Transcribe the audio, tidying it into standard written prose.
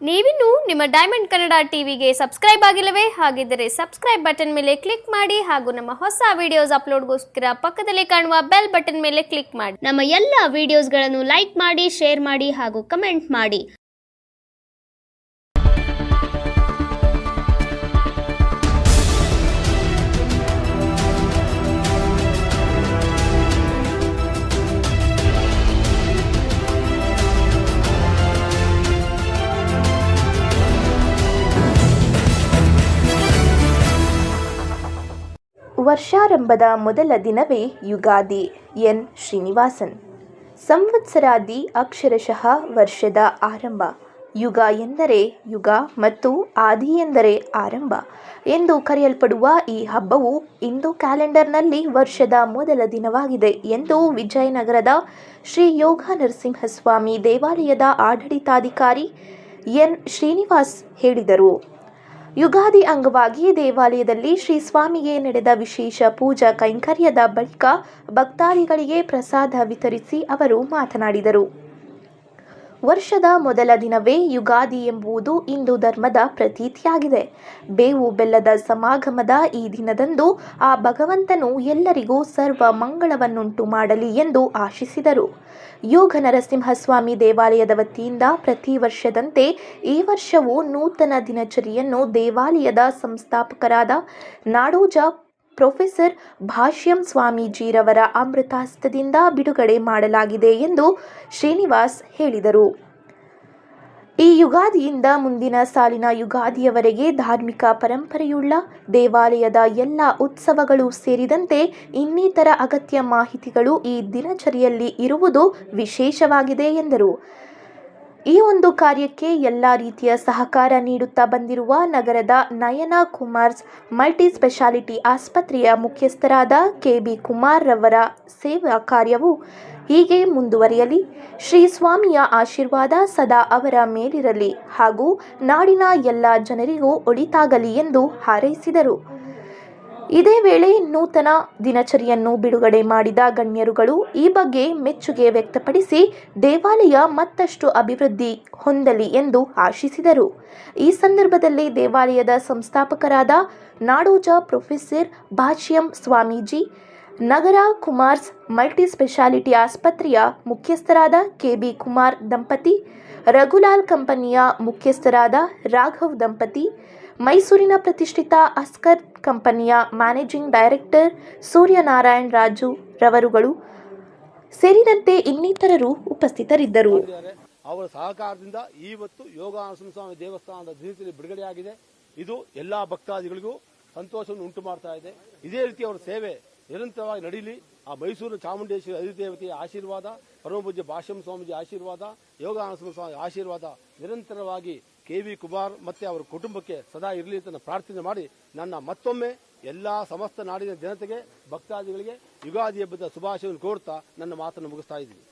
ನೀವಿನ್ನು ನಿಮ್ಮ ಡೈಮಂಡ್ ಕನ್ನಡ ಟಿವಿಗೆ ಸಬ್ಸ್ಕ್ರೈಬ್ ಆಗಿಲ್ಲವೇ? ಹಾಗಿದ್ದರೆ ಸಬ್ಸ್ಕ್ರೈಬ್ ಬಟನ್ ಮೇಲೆ ಕ್ಲಿಕ್ ಮಾಡಿ ಹಾಗೂ ನಮ್ಮ ಹೊಸ ವಿಡಿಯೋಸ್ ಅಪ್ಲೋಡ್ಗೋಸ್ಕರ ಪಕ್ಕದಲ್ಲಿ ಕಾಣುವ ಬೆಲ್ ಬಟನ್ ಮೇಲೆ ಕ್ಲಿಕ್ ಮಾಡಿ. ನಮ್ಮ ಎಲ್ಲ ವಿಡಿಯೋಸ್ಗಳನ್ನು ಲೈಕ್ ಮಾಡಿ, ಶೇರ್ ಮಾಡಿ ಹಾಗೂ ಕಮೆಂಟ್ ಮಾಡಿ. ವರ್ಷಾರಂಭದ ಮೊದಲ ದಿನವೇ ಯುಗಾದಿ. ಎನ್ ಶ್ರೀನಿವಾಸನ್. ಸಂವತ್ಸರಾದಿ ಅಕ್ಷರಶಃ ವರ್ಷದ ಆರಂಭ. ಯುಗ ಎಂದರೆ ಯುಗ ಮತ್ತು ಆದಿ ಎಂದರೆ ಆರಂಭ ಎಂದು ಕರೆಯಲ್ಪಡುವ ಈ ಹಬ್ಬವು ಹಿಂದೂ ಕ್ಯಾಲೆಂಡರ್ನಲ್ಲಿ ವರ್ಷದ ಮೊದಲ ದಿನವಾಗಿದೆ ಎಂದು ವಿಜಯನಗರದ ಶ್ರೀ ಯೋಗ ನರಸಿಂಹಸ್ವಾಮಿ ದೇವಾಲಯದ ಆಡಳಿತಾಧಿಕಾರಿ ಎನ್ ಶ್ರೀನಿವಾಸ್ ಹೇಳಿದರು. ಯುಗಾದಿ ಅಂಗವಾಗಿ ದೇವಾಲಯದಲ್ಲಿ ಶ್ರೀ ಸ್ವಾಮಿಗೆ ನಡೆದ ವಿಶೇಷ ಪೂಜಾ ಕೈಂಕರ್ಯದ ಬಳಿಕ ಭಕ್ತಾದಿಗಳಿಗೆ ಪ್ರಸಾದ ವಿತರಿಸಿ ಅವರು ಮಾತನಾಡಿದರು. ವರ್ಷದ ಮೊದಲ ದಿನವೇ ಯುಗಾದಿ ಎಂಬುದು ಹಿಂದೂ ಧರ್ಮದ ಪ್ರತೀತಿಯಾಗಿದೆ. ಬೇವು ಬೆಲ್ಲದ ಸಮಾಗಮದ ಈ ದಿನದಂದು ಆ ಭಗವಂತನು ಎಲ್ಲರಿಗೂ ಸರ್ವ ಮಂಗಳವನ್ನುಂಟು ಮಾಡಲಿ ಎಂದು ಆಶಿಸಿದರು. ಯೋಗ ನರಸಿಂಹಸ್ವಾಮಿ ದೇವಾಲಯದ ವತಿಯಿಂದ ಪ್ರತಿ ವರ್ಷದಂತೆ ಈ ವರ್ಷವೂ ನೂತನ ದಿನಚರಿಯನ್ನು ದೇವಾಲಯದ ಸಂಸ್ಥಾಪಕರಾದ ನಾಡೋಜ ಪ್ರೊಫೆಸರ್ ಭಾಷ್ಯಂ ಸ್ವಾಮೀಜಿರವರ ಅಮೃತಹಸ್ತದಿಂದ ಬಿಡುಗಡೆ ಮಾಡಲಾಗಿದೆ ಎಂದು ಶ್ರೀನಿವಾಸ್ ಹೇಳಿದರು. ಈ ಯುಗಾದಿಯಿಂದ ಮುಂದಿನ ಸಾಲಿನ ಯುಗಾದಿಯವರೆಗೆ ಧಾರ್ಮಿಕ ಪರಂಪರೆಯುಳ್ಳ ದೇವಾಲಯದ ಎಲ್ಲ ಉತ್ಸವಗಳು ಸೇರಿದಂತೆ ಇನ್ನಿತರ ಅಗತ್ಯ ಮಾಹಿತಿಗಳು ಈ ದಿನಚರಿಯಲ್ಲಿ ಇರುವುದು ವಿಶೇಷವಾಗಿದೆ ಎಂದರು. ಈ ಒಂದು ಕಾರ್ಯಕ್ಕೆ ಎಲ್ಲ ರೀತಿಯ ಸಹಕಾರ ನೀಡುತ್ತಾ ಬಂದಿರುವ ನಗರದ ನಯನ ಕುಮಾರ್ಸ್ ಮಲ್ಟಿ ಸ್ಪೆಷಾಲಿಟಿ ಆಸ್ಪತ್ರೆಯ ಮುಖ್ಯಸ್ಥರಾದ ಕೆ.ಬಿ. ಕುಮಾರ್ ರವರ ಸೇವಾ ಕಾರ್ಯವು ಹೀಗೆ ಮುಂದುವರಿಯಲಿ, ಶ್ರೀ ಸ್ವಾಮಿಯ ಆಶೀರ್ವಾದ ಸದಾ ಅವರ ಮೇಲಿರಲಿ ಹಾಗೂ ನಾಡಿನ ಎಲ್ಲ ಜನರಿಗೂ ಒಳಿತಾಗಲಿ ಎಂದು ಹಾರೈಸಿದರು. ಇದೇ ವೇಳೆ ನೂತನ ದಿನಚರಿಯನ್ನು ಬಿಡುಗಡೆ ಮಾಡಿದ ಗಣ್ಯರುಗಳು ಈ ಬಗ್ಗೆ ಮೆಚ್ಚುಗೆ ವ್ಯಕ್ತಪಡಿಸಿ ದೇವಾಲಯ ಮತ್ತಷ್ಟು ಅಭಿವೃದ್ಧಿ ಹೊಂದಲಿ ಎಂದು ಆಶಿಸಿದರು. ಈ ಸಂದರ್ಭದಲ್ಲಿ ದೇವಾಲಯದ ಸಂಸ್ಥಾಪಕರಾದ ನಾಡೋಜ ಪ್ರೊಫೆಸರ್ ಭಾಷ್ಯಂ ಸ್ವಾಮೀಜಿ, ನಗರ ಕುಮಾರ್ಸ್ ಮಲ್ಟಿ ಸ್ಪೆಷಾಲಿಟಿ ಆಸ್ಪತ್ರೆಯ ಮುಖ್ಯಸ್ಥರಾದ ಕೆ.ಬಿ. ಕುಮಾರ್ ದಂಪತಿ, ರಘುಲಾಲ್ ಕಂಪನಿಯ ಮುಖ್ಯಸ್ಥರಾದ ರಾಘವ್ ದಂಪತಿ, ಮೈಸೂರಿನ ಪ್ರತಿಷ್ಠಿತ ಅಸ್ಕರ್ ಕಂಪನಿಯ ಮ್ಯಾನೇಜಿಂಗ್ ಡೈರೆಕ್ಟರ್ ಸೂರ್ಯನಾರಾಯಣ್ ರಾಜು ರವರುಗಳು ಸೇರಿದಂತೆ ಇನ್ನಿತರರು ಉಪಸ್ಥಿತರಿದ್ದರು. ಅವರ ಸಹಕಾರದಿಂದ ಇವತ್ತು ಯೋಗ ನರಸಿಂಹಸ್ವಾಮಿ ದೇವಸ್ಥಾನದ ದಿನಚರಿ ಬಿಡುಗಡೆಯಾಗಿದೆ. ಇದು ಎಲ್ಲಾ ಭಕ್ತಾದಿಗಳಿಗೂ ಸಂತೋಷವನ್ನು ಉಂಟು ಮಾಡ್ತಾ ಇದೆ. ಇದೇ ರೀತಿ ಅವರ ಸೇವೆ ನಿರಂತರವಾಗಿ ನಡೀಲಿ. ಆ ಮೈಸೂರು ಚಾಮುಂಡೇಶ್ವರಿ ಅಧಿದೇವತೆಯ ಆಶೀರ್ವಾದ, ಪರಮಪೂಜ್ಯ ಭಾಷ್ಯಂ ಸ್ವಾಮೀಜಿ ಆಶೀರ್ವಾದ, ಯೋಗ ನರಸಿಂಹಸ್ವಾಮಿ ಆಶೀರ್ವಾದ ನಿರಂತರವಾಗಿ ಕೆ.ವಿ. ಕುಮಾರ್ ಮತ್ತೆ ಅವರ ಕುಟುಂಬಕ್ಕೆ ಸದಾ ಇರಲಿ ಅಂತ ಪ್ರಾರ್ಥನೆ ಮಾಡಿ ನನ್ನ ಮತ್ತೊಮ್ಮೆ ಎಲ್ಲ ಸಮಸ್ತ ನಾಡಿನ ಜನತೆಗೆ ಭಕ್ತಾದಿಗಳಿಗೆ ಯುಗಾದಿ ಹಬ್ಬದ ಶುಭಾಶಯವನ್ನು ಕೋರ್ತಾ ನನ್ನ ಮಾತನ್ನು ಮುಗಿಸ್ತಾ ಇದ್ದೀನಿ.